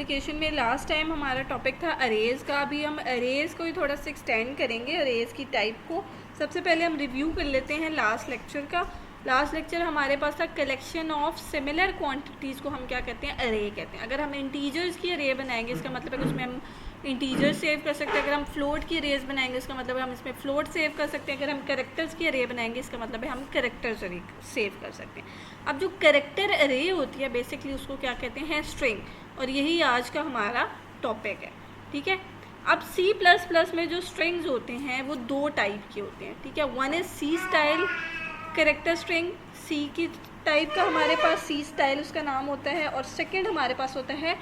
Application में last time हमारा topic था अरेज का। अभी हम अरेज को ही थोड़ा सा एक्सटेंड करेंगे, अरेज की टाइप को। सबसे पहले हम रिव्यू कर लेते हैं लास्ट लेक्चर का। लास्ट लेक्चर हमारे पास था कलेक्शन ऑफ सिमिलर क्वांटिटीज़ को हम क्या कहते हैं, अरे कहते हैं। अगर हम इंटीजर्स की अरे बनाएंगे इसका मतलब है कि उसमें हम इंटीजर सेव कर सकते हैं। अगर हम फ्लोट की अरेज बनाएंगे इसका मतलब है हम इसमें फ्लोट सेव कर सकते हैं। अगर हम कैरेक्टर्स की अरे बनाएंगे इसका मतलब है हम कैरेक्टर्स अरे सेव कर सकते हैं। अब जो कैरेक्टर अरे होती है बेसिकली उसको क्या कहते हैं, स्ट्रिंग, और यही आज का हमारा टॉपिक है। ठीक है। अब C++ में जो स्ट्रिंग्स होते हैं वो दो टाइप के होते हैं। ठीक है। One is C style character string, C की टाइप का हमारे पास C स्टाइल उसका नाम होता है, और सेकंड हमारे पास होता है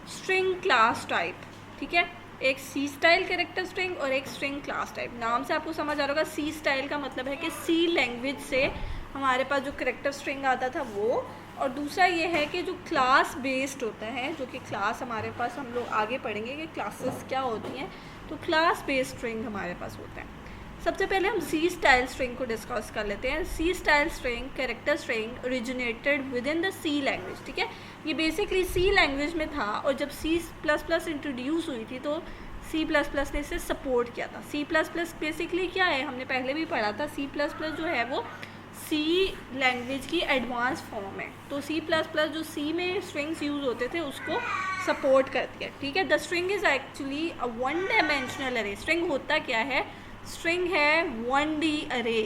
स्ट्रिंग क्लास टाइप। ठीक है। एक C स्टाइल कैरेक्टर स्ट्रिंग और एक स्ट्रिंग क्लास टाइप। नाम से आपको समझ आ रहा होगा C स्टाइल का मतलब है कि C लैंग्वेज से हमारे पास जो कैरेक्टर स्ट्रिंग आता था वो, और दूसरा ये है कि जो क्लास बेस्ड होता है, जो कि क्लास हमारे पास हम लोग आगे पढ़ेंगे कि क्लासेस क्या होती हैं, तो क्लास बेस्ड स्ट्रिंग हमारे पास होता है। सबसे पहले हम C स्टाइल स्ट्रिंग को डिस्कस कर लेते हैं। C style string character string originated with in the C language. ठीक है। ये बेसिकली C लैंग्वेज में था, और जब C++ इंट्रोड्यूस हुई थी तो C++ ने इसे सपोर्ट किया था। C++ बेसिकली क्या है, हमने पहले भी पढ़ा था, C++ जो है वो C लैंग्वेज की एडवांस फॉर्म है। तो C++ जो C में स्ट्रिंग्स यूज़ होते थे उसको सपोर्ट करती है। ठीक है। The string is actually a one dimensional अरे। स्ट्रिंग होता क्या है, स्ट्रिंग है 1D अरे।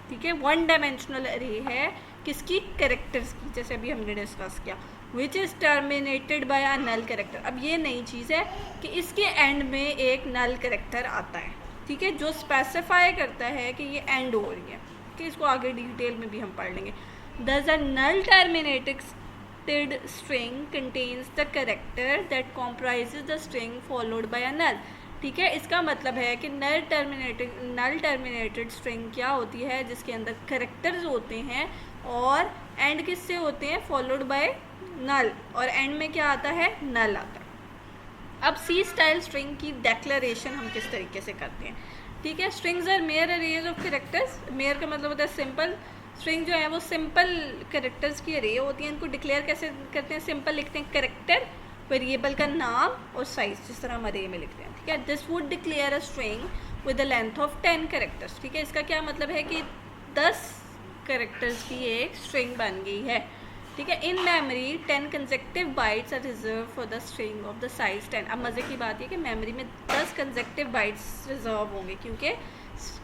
ठीक है। वन डायमेंशनल अरे है किसकी, कैरेक्टर्स की, जैसे अभी हमने डिस्कस किया। Which is terminated by a null character. अब ये नई चीज़ है कि इसके एंड में एक नल कैरेक्टर आता है। ठीक है। जो स्पेसिफाई करता है कि ये एंड हो रही है, कि इसको आगे डिटेल में भी हम पढ़ लेंगे। Thus a null terminated string contains the character that comprises the string followed by a null। ठीक है। इसका मतलब है कि नल टर्मिनेटेड स्ट्रिंग क्या होती है, जिसके अंदर कैरेक्टर्स होते हैं और एंड किससे होते हैं, फॉलोड बाय नल, और एंड में क्या आता है, नल आता है। अब C स्टाइल स्ट्रिंग की डेक्लेरेशन हम किस तरीके से करते हैं। ठीक है। Strings are mere arrays of characters. Mere का मतलब होता है सिंपल। स्ट्रिंग जो है वो सिंपल कैरेक्टर्स की अरे होती है। इनको डिक्लेयर कैसे करते हैं, सिंपल लिखते हैं, कैरेक्टर, वेरिएबल का नाम और साइज, जिस तरह हम अरे में लिखते हैं। ठीक है। This would declare a string with the length of 10 characters. ठीक है। इसका क्या मतलब है कि 10 कैरेक्टर्स की एक स्ट्रिंग बन गई है। ठीक है। In memory 10 consecutive bytes are reserve for the string of the size 10। अब मज़े की बात है कि मेमोरी में 10 कंसेक्टिव बाइट्स रिजर्व होंगे, क्योंकि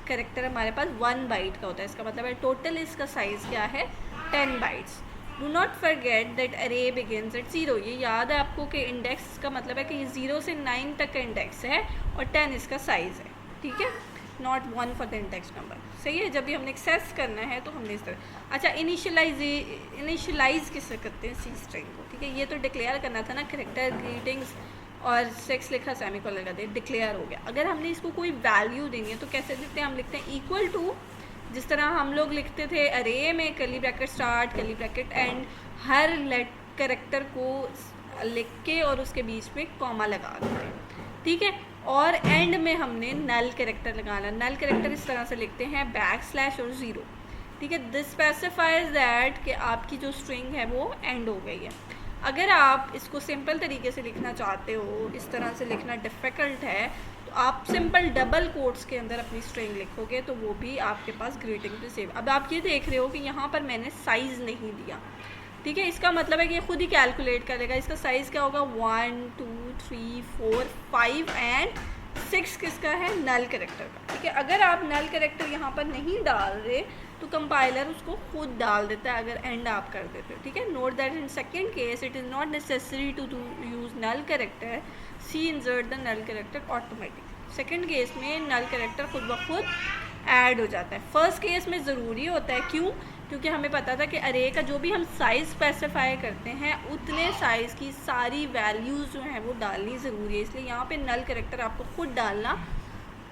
कैरेक्टर हमारे पास 1 बाइट का होता है। इसका मतलब है टोटल इसका साइज़ क्या है, 10 bytes. Do not forget that अरे बिगिन्स एट 0। ये याद है आपको कि इंडेक्स का मतलब है कि ये 0 से 9 तक का इंडेक्स है और 10 इसका साइज़ है। ठीक है। Not 1 for the index number. सही है। जब भी हमने एक्सेस करना है तो हमने इस तरह। अच्छा, इनिशियलाइज किससे करते हैं, C स्ट्रिंग को। ठीक है। ये तो डिक्लेयर करना था ना, कैरेक्टर, ग्रीटिंग्स और सेक्स लिखा, सेमीकोलन लगा दे, डिक्लेयर हो गया। अगर हमने इसको कोई वैल्यू देनी है तो कैसे लिखते हैं, हम लिखते हैं इक्वल टू, जिस तरह हम लोग लिखते थे अरे में, curly bracket start, curly bracket and, her character को लिख के और उसके बीच में कॉमा लगा देते हैं। ठीक है। और एंड में हमने नल कैरेक्टर लगाना। नल कैरेक्टर इस तरह से लिखते हैं बैकस्लैश और 0। ठीक है। दिस स्पेसिफाइज दैट कि आपकी जो स्ट्रिंग है वो एंड हो गई है। अगर आप इसको सिंपल तरीके से लिखना चाहते हो, इस तरह से लिखना डिफ़िकल्ट है, तो आप सिंपल डबल कोट्स के अंदर अपनी स्ट्रिंग लिखोगे तो वो भी आपके पास ग्रीटिंग पे सेव। अब आप ये देख रहे हो कि यहाँ पर मैंने साइज़ नहीं दिया। ठीक है। इसका मतलब है कि ये खुद ही कैलकुलेट करेगा। इसका साइज़ क्या होगा, 1 2 3 4 5 एंड 6 किसका है, नल कैरेक्टर का। ठीक है। अगर आप नल कैरेक्टर यहाँ पर नहीं डाल रहे तो कंपाइलर उसको खुद डाल देता है, अगर एंड आप कर देते हो। ठीक है। Note that in second case it is not necessary to use null character, C insert the null character automatic. Second case में नल कैरेक्टर खुद ब खुद ऐड हो जाता है। फर्स्ट केस में ज़रूरी होता है, क्यों, क्योंकि हमें पता था कि अरे का जो भी हम साइज़ स्पेसिफाई करते हैं उतने साइज़ की सारी वैल्यूज़ जो हैं वो डालनी ज़रूरी है। इसलिए यहाँ पे नल कैरेक्टर आपको खुद डालना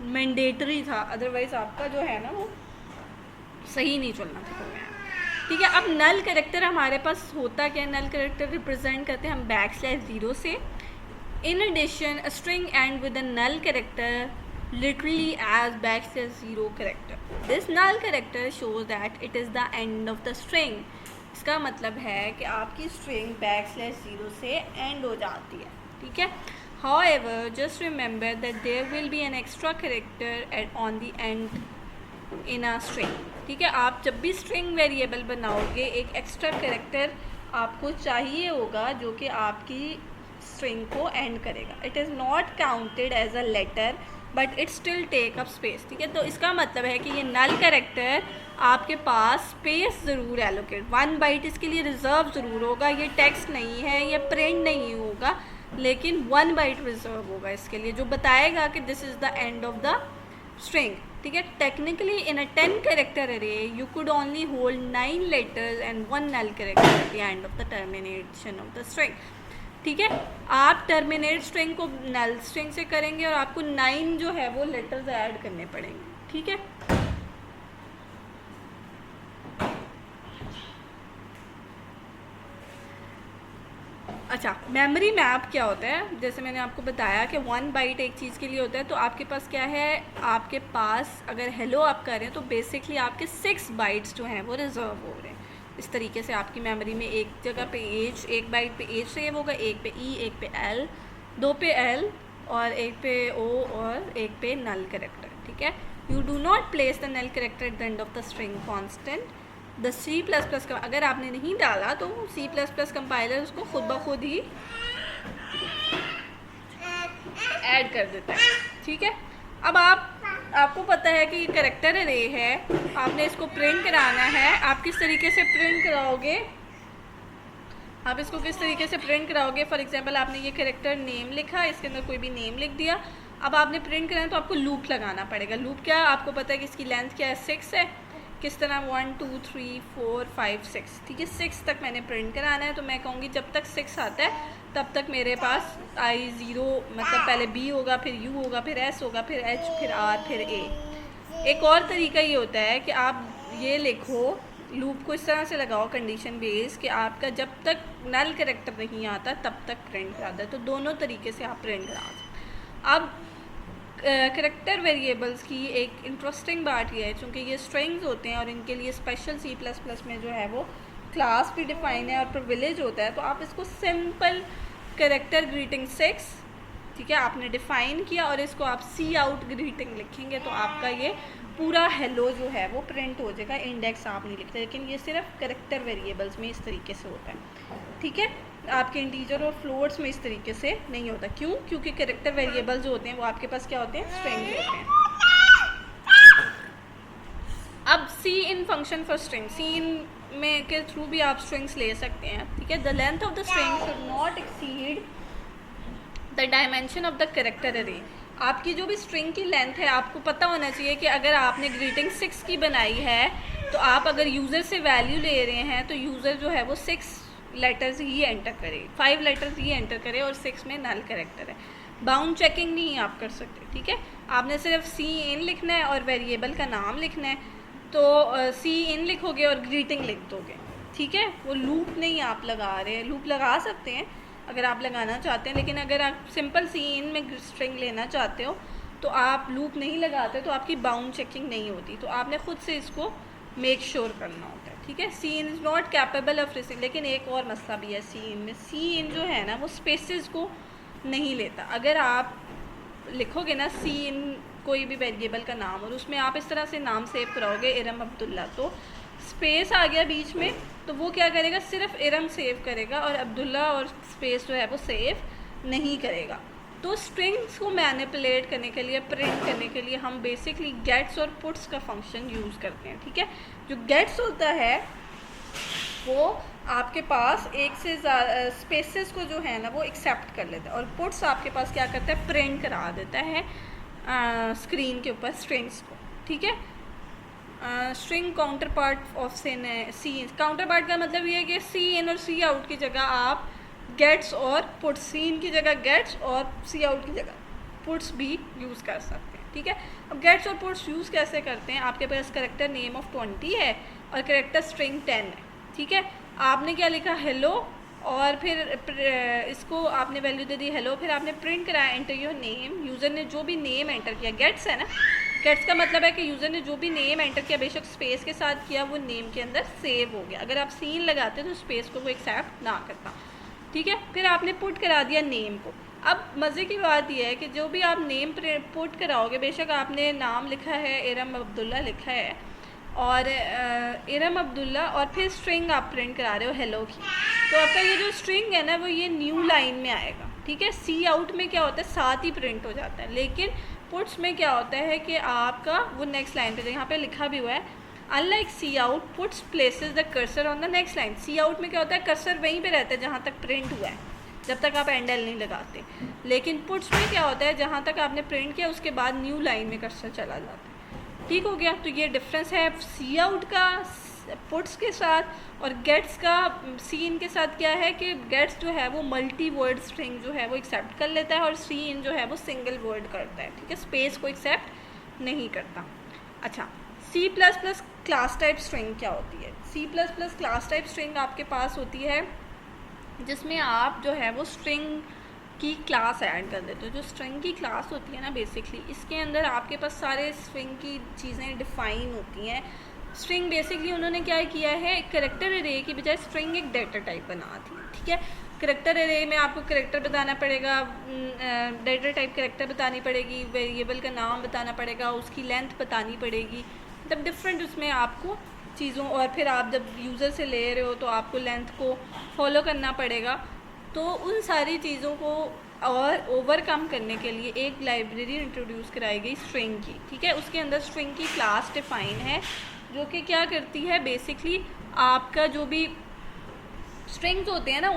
मैंडेटरी था, अदरवाइज़ आपका जो है ना वो सही नहीं चलना था प्रोग्राम। ठीक है। अब नल कैरेक्टर हमारे पास होता क्या है, नल कैरेक्टर रिप्रेजेंट करते हैं हम _0 से। In addition a string end with a null character literally as \0 character. This null character shows that it is the end of the string. इसका मतलब है कि आपकी स्ट्रिंग \0 से एंड हो जाती है। ठीक है। However, just remember that there will be an extra character on the end in a string, ठीक है। आप जब भी स्ट्रिंग वेरिएबल बनाओगे एक एक्स्ट्रा कैरेक्टर आपको चाहिए होगा जो कि आपकी स्ट्रिंग को एंड करेगा। It is not counted as a letter but it still take up space, ठीक है। तो इसका मतलब है कि ये नल कैरेक्टर आपके पास स्पेस ज़रूर एलोकेट, 1 बाइट इसके लिए रिजर्व ज़रूर होगा। ये टेक्स्ट नहीं है, ये प्रिंट नहीं होगा, लेकिन 1 बाइट रिजर्व होगा इसके लिए, जो बताएगा कि this is the end of the string, ठीक है। Technically in a 10 character array you could only hold 9 letters and 1 null character at the end of the termination of the string, ठीक है। आप टर्मिनेट स्ट्रिंग को नल string से करेंगे और आपको 9 जो है वो लेटर्स ऐड करने पड़ेंगे, ठीक है। अच्छा, मेमोरी मैप क्या होता है? जैसे मैंने आपको बताया कि 1 बाइट एक चीज़ के लिए होता है, तो आपके पास क्या है, आपके पास अगर हेलो आप कर रहे हैं तो बेसिकली आपके 6 बाइट्स जो हैं वो रिजर्व हो रहे हैं। इस तरीके से आपकी मेमोरी में एक जगह पे एज, एक बाइट पे एज सेव होगा, एक पे ई, एक पे एल, 2 पे एल और एक पे ओ और एक पे नल कैरेक्टर, ठीक है। You do not place the null character at the end of the string constant. The C++ का अगर आपने नहीं डाला तो C++ कंपाइलर उसको खुद ब खुद ही ऐड कर देता है, ठीक है। अब आपको पता है कि ये कैरेक्टर अरे है, आपने इसको प्रिंट कराना है। आप किस तरीके से प्रिंट कराओगे, आप इसको किस तरीके से प्रिंट कराओगे? फॉर एग्जांपल आपने ये कैरेक्टर नेम लिखा, इसके अंदर कोई भी नेम लिख दिया। अब आपने प्रिंट कराना तो आपको लूप लगाना पड़ेगा। लूप क्या, आपको पता है कि इसकी लेंथ क्या है, 6 है। किस तरह 1 2 3 4 5 6, ठीक है। 6 तक मैंने प्रिंट कराना है, तो मैं कहूँगी जब तक 6 आता है तब तक मेरे पास I0 मतलब पहले B होगा, फिर U होगा, फिर S होगा, फिर H, फिर R, फिर A। एक और तरीका ये होता है कि आप ये लिखो, लूप को इस तरह से लगाओ कंडीशन बेस कि आपका जब तक नल कैरेक्टर नहीं आता तब तक प्रिंट करा दे। तो दोनों तरीके से आप प्रिंट करा सकते। अब कैरेक्टर वेरिएबल्स की एक इंटरेस्टिंग बात ये है, चूँकि ये स्ट्रिंग्स होते हैं और इनके लिए स्पेशल C++ में जो है वो क्लास भी डिफाइन है और प्रिविलेज होता है। तो आप इसको सिंपल कैरेक्टर ग्रीटिंग 6, ठीक है, आपने डिफ़ाइन किया और इसको आप सी आउट ग्रीटिंग लिखेंगे तो आपका ये पूरा हेलो जो है वो प्रिंट हो जाएगा। इंडेक्स आप नहीं लिखते, लेकिन ये सिर्फ कैरेक्टर वेरिएबल्स में इस तरीके से होता है, ठीक है। आपके इंटीजर और फ्लोट्स में इस तरीके से नहीं होता। क्यों? क्योंकि कैरेक्टर वेरिएबल्स जो होते हैं वो आपके पास क्या होते हैं, स्ट्रिंग्स होते हैं। अब सी इन फंक्शन फॉर स्ट्रिंग, सी इन में के थ्रू भी आप स्ट्रिंग्स ले सकते हैं, ठीक है। The length of the string should not exceed the dimension of the character अरे। आपकी जो भी स्ट्रिंग की लेंथ है आपको पता होना चाहिए कि अगर आपने ग्रीटिंग 6 की बनाई है तो आप अगर यूज़र से वैल्यू ले रहे हैं तो यूज़र जो है वो 6 लेटर्स ही एंटर करे, 5 लेटर्स ही एंटर करे और 6 में नल कैरेक्टर है। बाउंड चेकिंग नहीं आप कर सकते, ठीक है। आपने सिर्फ सी इन लिखना है और वेरिएबल का नाम लिखना है, तो सी इन लिखोगे और ग्रीटिंग लिख दोगे, ठीक है। वो लूप नहीं आप लगा रहे हैं, लूप लगा सकते हैं अगर आप लगाना चाहते हैं, लेकिन अगर आप सिंपल सी इन में स्ट्रिंग लेना चाहते हो तो आप लूप नहीं लगाते तो आपकी बाउंड चेकिंग नहीं होती। तो आपने खुद से इसको मेक श्योर करना होता है, ठीक है। C in is not capable of receiving, लेकिन एक और मसला भी है सी इन में। सी इन जो है ना वो स्पेसेस को नहीं लेता। अगर आप लिखोगे ना सी इन कोई भी वेरिएबल का नाम और उसमें आप इस तरह से नाम सेव कराओगे इरम अब्दुल्ला, तो स्पेस आ गया बीच में तो वो क्या करेगा, सिर्फ इरम सेव करेगा और अब्दुल्ला और स्पेस जो है वो सेव नहीं करेगा। तो स्ट्रिंग्स को मैनिपुलेट करने के लिए, प्रिंट करने के लिए हम बेसिकली गेट्स और पुट्स का फंक्शन यूज़ करते हैं, ठीक है। जो गेट्स होता है वो आपके पास एक से ज़्यादा स्पेसेस को जो है ना वो एक्सेप्ट कर लेता है और पुट्स आपके पास क्या करता है, प्रिंट करा देता है स्क्रीन के ऊपर स्ट्रिंग्स को, ठीक है। String counterpart of C in, counterpart का मतलब ये है कि सी इन और सी आउट की जगह आप गेट्स और पुट्स, सी इन की जगह गेट्स और सी आउट की जगह पुट्स भी यूज़ कर सकते हैं, ठीक है। अब गेट्स और पुट्स यूज़ कैसे करते हैं, आपके पास करेक्टर नेम ऑफ 20 है और करेक्टर स्ट्रिंग 10 है, ठीक है। आपने क्या लिखा, हेलो, और फिर इसको आपने वैल्यू दे दी हेलो, फिर आपने प्रिंट कराया एंटर योर नेम। यूज़र ने जो भी नेम एंटर किया, गेट्स है ना, गेट्स का मतलब है कि यूज़र ने जो भी नेम एंटर किया, बेशक स्पेस के साथ किया, वो नेम के अंदर सेव हो गया। अगर आप सीन लगाते तो स्पेस को वो एक्सेप्ट ना करता, ठीक है। फिर आपने पुट करा दिया नेम को, अब मज़े की बात यह है कि जो भी आप नेम पुट कराओगे, बेशक आपने नाम लिखा है इरम अब्दुल्ला लिखा है और इरम अब्दुल्ला और फिर स्ट्रिंग आप प्रिंट करा रहे हो हेलो की, तो आपका ये जो स्ट्रिंग है ना वो ये न्यू लाइन में आएगा, ठीक है। सी आउट में क्या होता है साथ ही प्रिंट हो जाता है, लेकिन पुट्स में क्या होता है कि आपका वो नेक्स्ट लाइन पे, यहाँ पे लिखा भी हुआ है unlike cout puts places the cursor on the next line. Cout में क्या होता है कर्सर वहीं पे रहता है जहाँ तक प्रिंट हुआ है, जब तक आप एंडल नहीं लगाते, लेकिन पुट्स में क्या होता है जहाँ तक आपने प्रिंट किया उसके बाद न्यू लाइन में कर्सर चला जाता है। ठीक हो गया, तो ये डिफरेंस है सी आउट का पुट्स के साथ और गेट्स का सी इन के साथ। क्या है कि गेट्स जो है वो मल्टी वर्ड स्ट्रिंग जो है वो एक्सेप्ट कर लेता है और सी इन जो है वो सिंगल वर्ड करता है, ठीक है, स्पेस को एक्सेप्ट नहीं करता। अच्छा, C plus plus class type string क्या होती है? C plus plus class type string आपके पास होती है जिसमें आप जो है वो स्ट्रिंग की क्लास ऐड कर देते हो। जो स्ट्रिंग की क्लास होती है ना बेसिकली इसके अंदर आपके पास सारे स्ट्रिंग की चीज़ें डिफ़ाइन होती हैं। स्ट्रिंग बेसिकली उन्होंने क्या किया है, कैरेक्टर एरे की बजाय स्ट्रिंग एक डेटा टाइप बना दी, ठीक है। कैरेक्टर एरे में आपको कैरेक्टर बताना पड़ेगा, डेटा टाइप कैरेक्टर बतानी पड़ेगी, वेरिएबल का नाम बताना पड़ेगा, उसकी लेंथ बतानी पड़ेगी, मतलब डिफरेंट उसमें आपको चीज़ों, और फिर आप जब यूज़र से ले रहे हो तो आपको लेंथ को फॉलो करना पड़ेगा। तो उन सारी चीज़ों को और ओवरकम करने के लिए एक लाइब्रेरी इंट्रोड्यूस कराई गई स्ट्रिंग की, ठीक है। उसके अंदर स्ट्रिंग की क्लास डिफाइन है जो कि क्या करती है बेसिकली आपका जो भी स्ट्रिंग्स होते हैं ना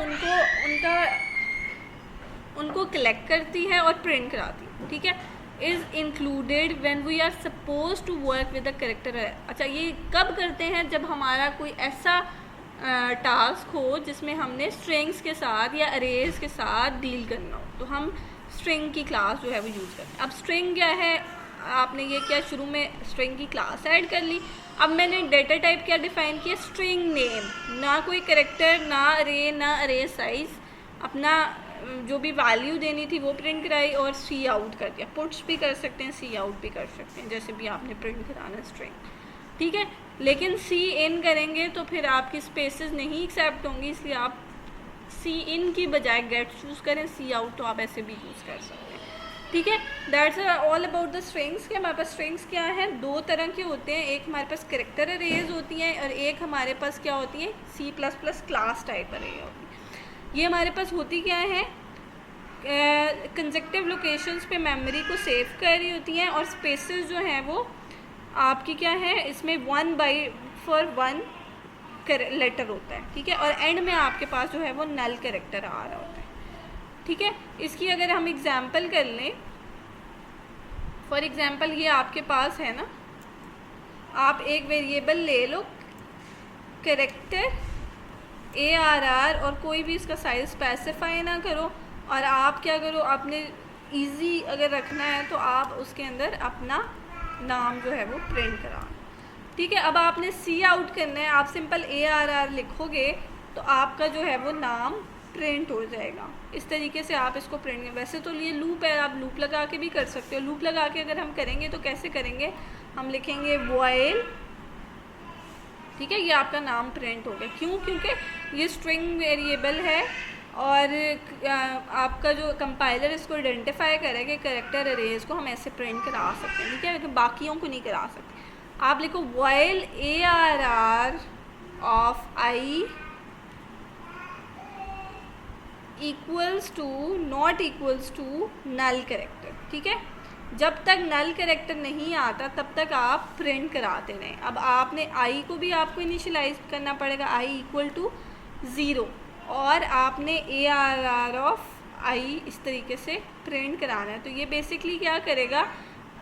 उनको कलेक्ट करती है और प्रिंट कराती है, ठीक है। Is included when we are suppose to work with the character. अच्छा, ये कब करते हैं? जब हमारा कोई ऐसा टास्क हो जिसमें हमने स्ट्रिंग्स के साथ या अरेज के साथ डील करना हो, तो हम स्ट्रिंग की क्लास जो है वो यूज़ करते हैं। अब स्ट्रिंग क्या है, आपने ये क्या शुरू में स्ट्रिंग की क्लास ऐड कर ली। अब मैंने डेटा टाइप क्या डिफ़ाइन किया, स्ट्रिंग नेम, ना कोई कैरेक्टर, ना अरे, ना अरे साइज, अपना जो भी वैल्यू देनी थी वो प्रिंट कराई और सी आउट कर दिया। पुट्स भी कर सकते हैं, सी आउट भी कर सकते हैं, जैसे भी आपने प्रिंट कराना स्ट्रिंग, ठीक है। लेकिन सी इन करेंगे तो फिर आपकी स्पेसेस नहीं एक्सेप्ट होंगी, इसलिए आप सी इन की बजाय गेट चूज़ करें। सी आउट तो आप ऐसे भी यूज़ कर सकते हैं, ठीक है। That's all about the strings. के हमारे पास स्ट्रिंग्स क्या हैं, दो तरह के होते हैं, एक हमारे पास कैरेक्टर अरेज होती हैं और एक हमारे पास क्या होती है C plus plus class type array होती है। ये हमारे पास होती क्या है, कंसेक्टिव लोकेशंस पे मेमोरी को सेव कर रही होती हैं और स्पेसेस जो हैं वो आपकी क्या है, इसमें 1 for 1 लेटर होता है, ठीक है। और एंड में आपके पास जो है वो नल कैरेक्टर आ रहा होता है, ठीक है। इसकी अगर हम एग्जांपल कर लें, फॉर एग्जांपल ये आपके पास है ना, आप एक वेरिएबल ले लो कैरेक्टर ARR और कोई भी इसका साइज स्पेसिफाई ना करो, और आप क्या करो, आपने इजी अगर रखना है तो आप उसके अंदर अपना नाम जो है वो प्रिंट करा, ठीक है। अब आपने सी आउट करना है, आप सिंपल ARR लिखोगे तो आपका जो है वो नाम प्रिंट हो जाएगा। इस तरीके से आप इसको प्रिंट, वैसे तो ये लूप है, आप लूप लगा के भी कर सकते हो। लूप लगा के अगर हम करेंगे तो कैसे करेंगे, हम लिखेंगे वॉइल, ठीक है, ये आपका नाम प्रिंट हो गया। क्यों? क्योंकि ये स्ट्रिंग वेरिएबल है और आपका जो कंपाइलर इसको आइडेंटिफाई करेगा कैरेक्टर अरेज को हम ऐसे प्रिंट करा सकते हैं, ठीक है, लेकिन बाकियों को नहीं करा सकते। आप लिखो while ARR of I equals to not equals to null character, ठीक है। जब तक नल कैरेक्टर नहीं आता तब तक आप प्रिंट कराते रहें। अब आपने आई को भी आपको इनिशियलाइज करना पड़ेगा, आई इक्वल टू 0, और आपने ARR ऑफ आई इस तरीके से प्रिंट कराना है। तो ये बेसिकली क्या करेगा,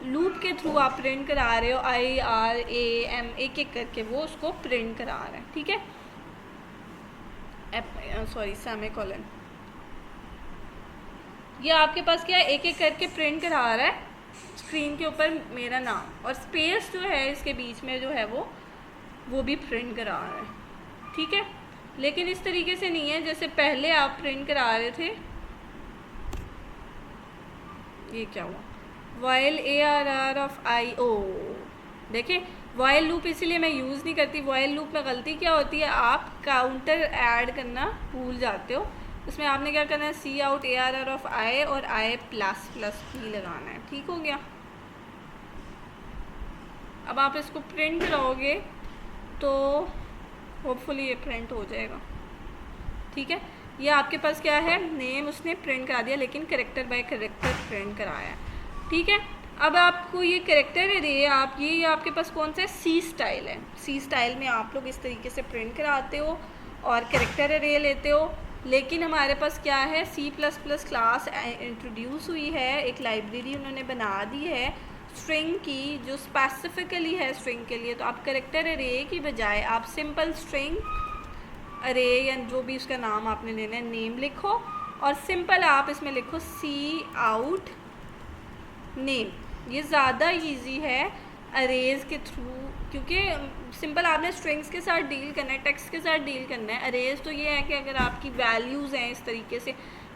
लूप के थ्रू आप प्रिंट करा रहे हो, IRAM एक एक करके वो उसको प्रिंट करा रहा है, ठीक है, सॉरी सेमीकोलन। ये आपके पास क्या है, एक एक करके प्रिंट करा रहा है स्क्रीन के ऊपर मेरा नाम, और स्पेस जो है इसके बीच में जो है वो भी प्रिंट करा रहा है, ठीक है। लेकिन इस तरीके से नहीं है जैसे पहले आप प्रिंट करा रहे थे। ये क्या हुआ, व्हाइल ARR ऑफ आई, ओ देखिए व्हाइल लूप इसीलिए मैं यूज़ नहीं करती। व्हाइल लूप में गलती क्या होती है, आप काउंटर ऐड करना भूल जाते हो, इसमें आपने क्या करना है, सी आउट ARR ऑफ आई और आई प्लस प्लस पी लगाना है। ठीक हो गया। अब आप इसको प्रिंट कराओगे तो होपफुली ये प्रिंट हो जाएगा। ठीक है, ये आपके पास क्या है, नेम उसने प्रिंट करा दिया, लेकिन करेक्टर बाय करेक्टर प्रिंट कराया। ठीक है, अब आपको ये करेक्टर एरे आप ये आपके पास कौन सा है, सी स्टाइल है। सी स्टाइल में आप लोग इस तरीके से प्रिंट कराते हो और करेक्टर एरे लेते हो। लेकिन हमारे पास क्या है, C++ क्लास इंट्रोड्यूस हुई है, एक लाइब्रेरी उन्होंने बना दी है स्ट्रिंग की, जो स्पेसिफिकली है स्ट्रिंग के लिए। तो आप करेक्टर एरे की बजाय आप सिंपल स्ट्रिंग अरे या जो भी उसका नाम आपने लेना है, नेम लिखो और सिंपल आप इसमें लिखो सी आउट नेम। ये ज़्यादा इजी है अरेज के थ्रू, क्योंकि सिंपल आपने स्ट्रिंग्स के साथ डील करना है, टेक्स्ट के साथ डील करना है। अरेज तो ये है कि अगर आपकी वैल्यूज़ हैं इस तरीके से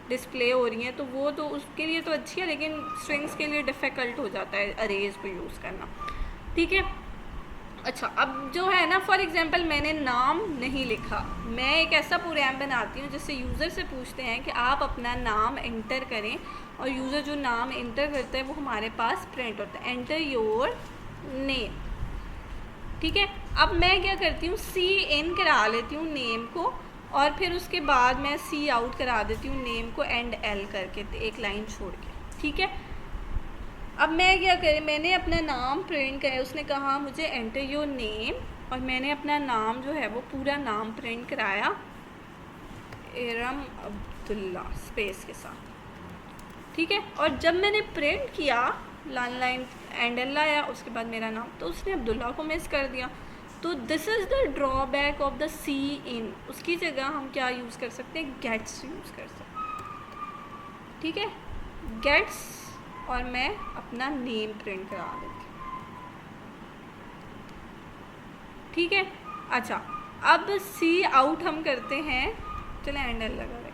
डिस्प्ले हो रही हैं तो वो तो उसके लिए तो अच्छी है, लेकिन स्ट्रिंग्स के लिए डिफ़िकल्ट हो जाता है अरेज को यूज़ करना। ठीक है, अच्छा अब जो है ना, फॉर एग्जांपल मैंने नाम नहीं लिखा, मैं एक ऐसा प्रोग्राम बनाती हूँ जिससे यूज़र से पूछते हैं कि आप अपना नाम एंटर करें और यूज़र जो नाम एंटर करता है वो हमारे पास प्रिंट होता है, एंटर योर नेम। ठीक है, अब मैं क्या करती हूँ, सी इन करा लेती हूँ नेम को और फिर उसके बाद मैं सी आउट करा देती हूँ नेम को एंड एल करके, एक लाइन छोड़ के। ठीक है, अब मैं क्या करें, मैंने अपना नाम प्रिंट किया, उसने कहा मुझे एंटर योर नेम और मैंने अपना नाम जो है वो पूरा नाम प्रिंट कराया, इरम अब्दुल्ला स्पेस के साथ। ठीक है, और जब मैंने प्रिंट किया लाइन एंड एल आया, उसके बाद मेरा नाम, तो उसने अब्दुल्ला को मिस कर दिया। तो this is the drawback of the C in. उसकी जगह हम क्या यूज़ कर सकते हैं, गेट्स यूज़ कर सकते हैं। ठीक है, गेट्स और मैं अपना नेम प्रिंट करा देती हूँ। ठीक है, अच्छा अब सी आउट हम करते हैं, चले एंडल लगा रहे,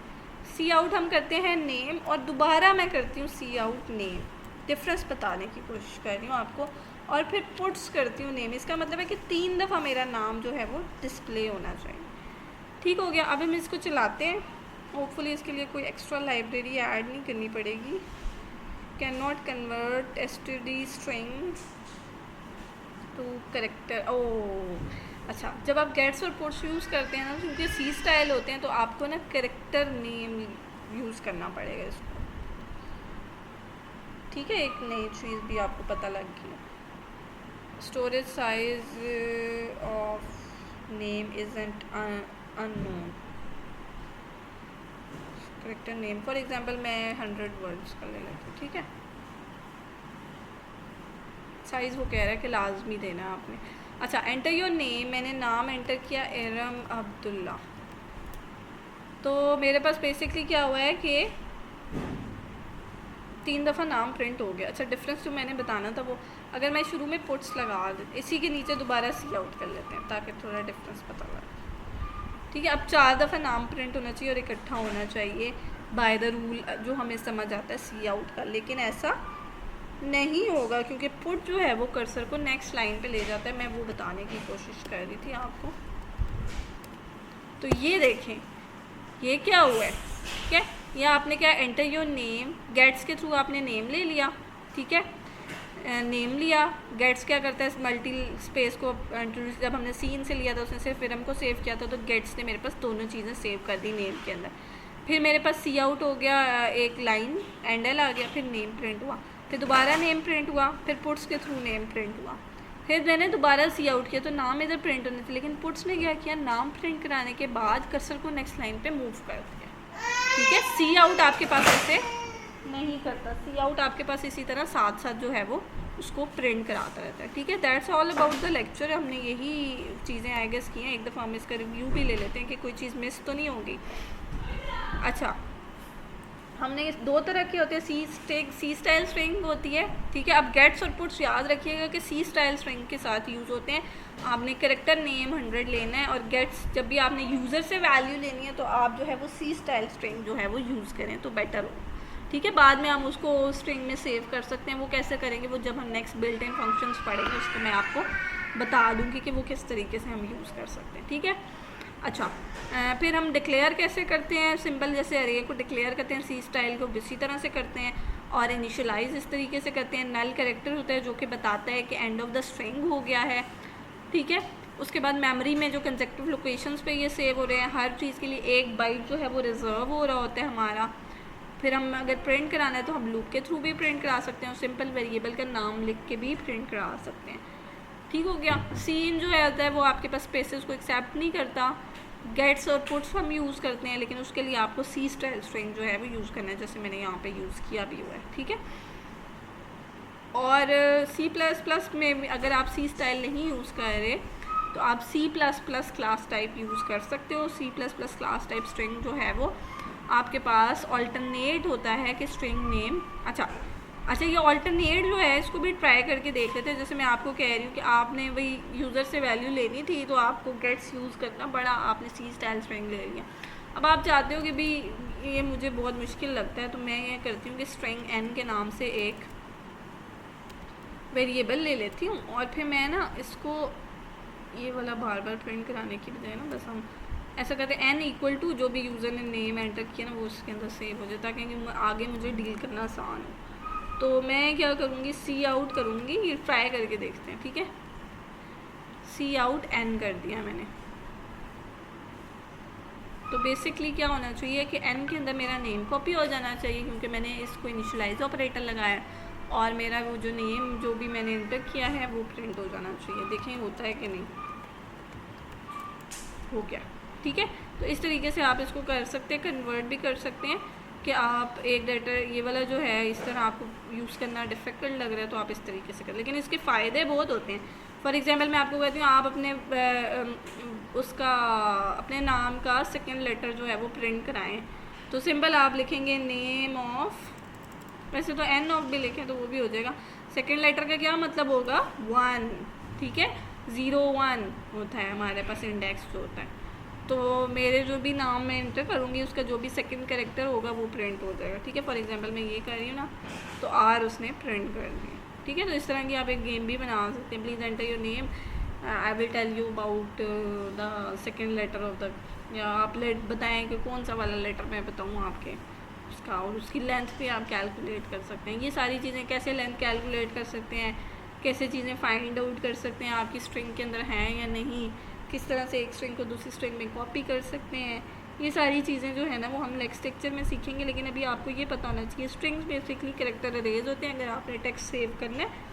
सी आउट हम करते हैं नेम और दोबारा मैं करती हूँ सी आउट नेम, डिफरेंस बताने की कोशिश कर रही हूँ आपको, और फिर पुट्स करती हूँ नेम। इसका मतलब है कि 3 दफ़ा मेरा नाम जो है वो डिस्प्ले होना चाहिए। ठीक हो गया, अब हम इसको चलाते हैं। होपफुली इसके लिए कोई एक्स्ट्रा लाइब्रेरी ऐड नहीं करनी पड़ेगी। Can not convert std string to character. अच्छा, जब आप गेट्स और पुट्स यूज़ करते हैं ना, क्योंकि सी स्टाइल होते हैं, तो आपको ना करेक्टर नेम यूज़ करना पड़ेगा इसको। ठीक है, एक नई चीज़ भी आपको पता लग गई। Storage size of name isn't unknown, character name for example मैं 100 वर्ड्स का ले लेती हूँ। ठीक है, साइज़ वो कह रहा है कि लाजमी देना है आपने। अच्छा, एंटर योर नेम, मैंने नाम एंटर किया इरम अब्दुल्ला। तो मेरे पास बेसिकली क्या हुआ है कि 3 दफ़ा नाम प्रिंट हो गया। अच्छा, डिफरेंस जो मैंने बताना था वो, अगर मैं शुरू में पुट्स लगा दे, इसी के नीचे दोबारा सी आउट कर लेते हैं ताकि थोड़ा डिफरेंस पता लगे। ठीक है, अब 4 दफ़ा नाम प्रिंट होना चाहिए और इकट्ठा होना चाहिए बाय द रूल जो हमें समझ आता है सी आउट का, लेकिन ऐसा नहीं होगा क्योंकि पुट जो है वो कर्सर को नेक्स्ट लाइन पे ले जाता है। मैं वो बताने की कोशिश कर रही थी आपको। तो ये देखें, ये क्या हुआ है, ठीक है, ये आपने क्या एंटर योर नेम, गेट्स के थ्रू आपने नेम ले लिया। ठीक है, नेम लिया, गेट्स क्या करता है, मल्टी स्पेस को इंट्रोड्यूस, जब हमने सीन से लिया था उसने सिर्फ इरम को सेव किया था, तो गेट्स ने मेरे पास दोनों चीज़ें सेव कर दी नेम के अंदर। फिर मेरे पास सी आउट हो गया, एक लाइन एंडल आ गया, फिर नेम प्रिंट हुआ, फिर दोबारा नेम प्रिंट हुआ, फिर पुट्स के थ्रू नेम प्रिंट हुआ, फिर मैंने दोबारा सी आउट किया तो नाम इधर प्रिंट होने थे, लेकिन पुट्स ने क्या किया, नाम प्रिंट कराने के बाद कर्सर को नेक्स्ट लाइन पे मूव कर दिया। ठीक है, सी आउट आपके पास ऐसे नहीं करता, सी आउट आपके पास इसी तरह साथ साथ जो है वो उसको प्रिंट कराता रहता है। ठीक है, that's all about the lecture. हमने यही चीज़ें आई गेस की हैं। एक दफ़ा हम इसका रिव्यू भी ले लेते हैं कि कोई चीज़ मिस तो नहीं होगी। अच्छा, हमने 2 तरह के होते हैं, सी स्टाइल स्ट्रिंग होती है। ठीक है, अब गेट्स और पुट्स याद रखिएगा कि सी स्टाइल स्ट्रिंग के साथ यूज़ होते हैं। आपने करेक्टर नेम 100 लेना है, और गेट्स जब भी आपने यूज़र से वैल्यू लेनी है तो आप जो है वो सी स्टाइल स्ट्रिंग जो है वो यूज़ करें तो बेटर हो। ठीक है, बाद में हम उसको स्ट्रिंग में सेव कर सकते हैं। वो कैसे करेंगे, वो जब हम नेक्स्ट बिल्ट इन फंक्शंस पढ़ेंगे उसको मैं आपको बता दूँगी कि वो किस तरीके से हम यूज़ कर सकते हैं। ठीक है, अच्छा, फिर हम डिक्लेयर कैसे करते हैं? सिंपल जैसे अरे को डिक्लेयर करते हैं सी स्टाइल को इसी तरह से करते हैं, और इनिशियलाइज इस तरीके से करते हैं। नल कैरेक्टर होता है जो कि बताता है कि एंड ऑफ द स्ट्रिंग हो गया है, ठीक है। उसके बाद मेमोरी में जो कंसेक्टिव लोकेशंस पे ये सेव हो रहे हैं, हर चीज़ के लिए एक बाइट जो है वो रिजर्व हो रहा होता है हमारा। फिर हम अगर प्रिंट कराना है तो हम लूप के थ्रू भी प्रिंट करा सकते हैं, और सिंपल वेरिएबल का नाम लिख के भी प्रिंट करा सकते हैं, ठीक हो गया। सीन जो है होता है वो आपके पास स्पेसेस को एक्सेप्ट नहीं करता। गेट्स और पुट्स हम यूज़ करते हैं, लेकिन उसके लिए आपको सी स्टाइल स्ट्रिंग जो है वो यूज़ करना है, जैसे मैंने यहाँ पे यूज़ किया भी हुआ है, ठीक है। और C++ में अगर आप सी स्टाइल नहीं यूज़ कर रहे तो आप C++ क्लास टाइप यूज़ कर सकते हो। C++ क्लास टाइप स्ट्रिंग जो है वो आपके पास ऑल्टरनेट होता है कि स्ट्रिंग नेम। अच्छा, ये ऑल्टरनेट जो है इसको भी ट्राई करके देख लेते हैं। जैसे मैं आपको कह रही हूँ कि आपने वही यूज़र से वैल्यू लेनी थी तो आपको गेट्स यूज़ करना पड़ा, आपने सी स्टाइल स्ट्रिंग ले लिया। अब आप चाहते हो कि भी ये मुझे बहुत मुश्किल लगता है, तो मैं ये करती हूँ कि स्ट्रिंग n के नाम से एक वेरिएबल ले लेती हूँ, और फिर मैं ना इसको ये वाला बार बार प्रिंट कराने की बजाय ना बस हम ऐसा करते हैं n इक्वल टू जो भी यूज़र ने नेम एंटर किया ना वो उसके अंदर सेव हो जाए, ताकि आगे मुझे डील करना आसान हो। तो मैं क्या करूँगी, सी आउट करूँगी, ये ट्राई करके देखते हैं, ठीक है। सी आउट n कर दिया मैंने। तो बेसिकली क्या होना चाहिए कि n के अंदर मेरा नेम कॉपी हो जाना चाहिए, क्योंकि मैंने इसको इनिशियलाइज ऑपरेटर लगाया, और मेरा वो जो नेम जो भी मैंने एंटर किया है वो प्रिंट हो जाना चाहिए। देखें होता है कि नहीं, हो गया, ठीक है। तो इस तरीके से आप इसको कर सकते हैं, कन्वर्ट भी कर सकते हैं कि आप एक डाटा ये वाला जो है इस तरह आपको यूज़ करना डिफ़िकल्ट लग रहा है तो आप इस तरीके से करें, लेकिन इसके फ़ायदे बहुत होते हैं। फॉर एग्जांपल मैं आपको कहती हूँ, आप अपने उसका अपने नाम का सेकंड लेटर जो है वो प्रिंट कराएं, तो सिंपल आप लिखेंगे नेम ऑफ, वैसे तो एन ऑफ भी लिखें तो वो भी हो जाएगा। सेकंड लेटर का क्या मतलब होगा, 1, ठीक है। 0 1 होता है हमारे पास इंडेक्स जो होता है। तो मेरे जो भी नाम मैं एंटर करूँगी उसका जो भी सेकंड कैरेक्टर होगा वो प्रिंट हो जाएगा, ठीक है। फॉर एग्जांपल मैं ये कर रही हूँ ना, तो आर उसने प्रिंट कर दिया, ठीक है। तो इस तरह की आप एक गेम भी बना सकते हैं। Please enter your name, I will tell you about the second letter of the, या आप बताएं कि कौन सा वाला लेटर मैं बताऊँ आपके उसका, और उसकी लेंथ भी आप कैलकुलेट कर सकते हैं। ये सारी चीज़ें कैसे लेंथ कैलकुलेट कर सकते हैं, कैसे चीज़ें फाइंड आउट कर सकते हैं आपकी स्ट्रिंग के अंदर हैं या नहीं, किस तरह से एक स्ट्रिंग को दूसरी स्ट्रिंग में कॉपी कर सकते हैं, ये सारी चीज़ें जो है ना वो हम नेक्स्ट लेक्चर में सीखेंगे। लेकिन अभी आपको ये पता होना चाहिए स्ट्रिंग्स बेसिकली कैरेक्टर अरेज होते हैं। अगर आपने टेक्स्ट सेव करना है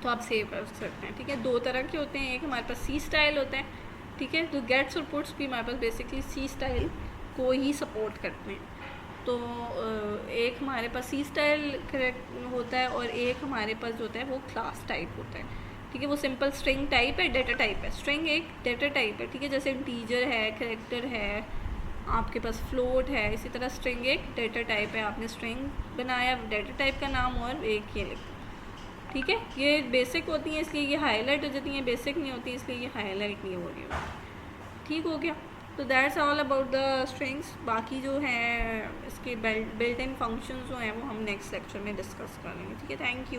तो आप सेव कर सकते हैं, ठीक है। 2 तरह के होते हैं, एक हमारे पास सी स्टाइल होता है, ठीक है। तो गेट्स और पुट्स भी हमारे पास बेसिकली सी स्टाइल को ही सपोर्ट करते हैं। तो एक हमारे पास सी स्टाइल करेक्ट होता है, और एक हमारे पास जो होता है वो क्लास टाइप होता है, ठीक है। वो सिंपल स्ट्रिंग टाइप है, डेटा टाइप है। स्ट्रिंग एक डेटा टाइप है, ठीक है। जैसे इंटीजर है, कैरेक्टर है, आपके पास फ्लोट है, इसी तरह स्ट्रिंग एक डेटा टाइप है। आपने स्ट्रिंग बनाया, डेटा टाइप का नाम और एक ये लिखा, ठीक है। ये बेसिक होती हैं इसलिए ये हाईलाइट हो जाती हैं, बेसिक नहीं होती इसलिए ये हाईलाइट नहीं हो रही होती, ठीक हो गया। तो that's all about the strings. बाकी जो है इसके बिल्ट इन फंक्शंस जो हैं वो हम नेक्स्ट लेक्चर में डिस्कस कर लेंगे, ठीक है। Thank you.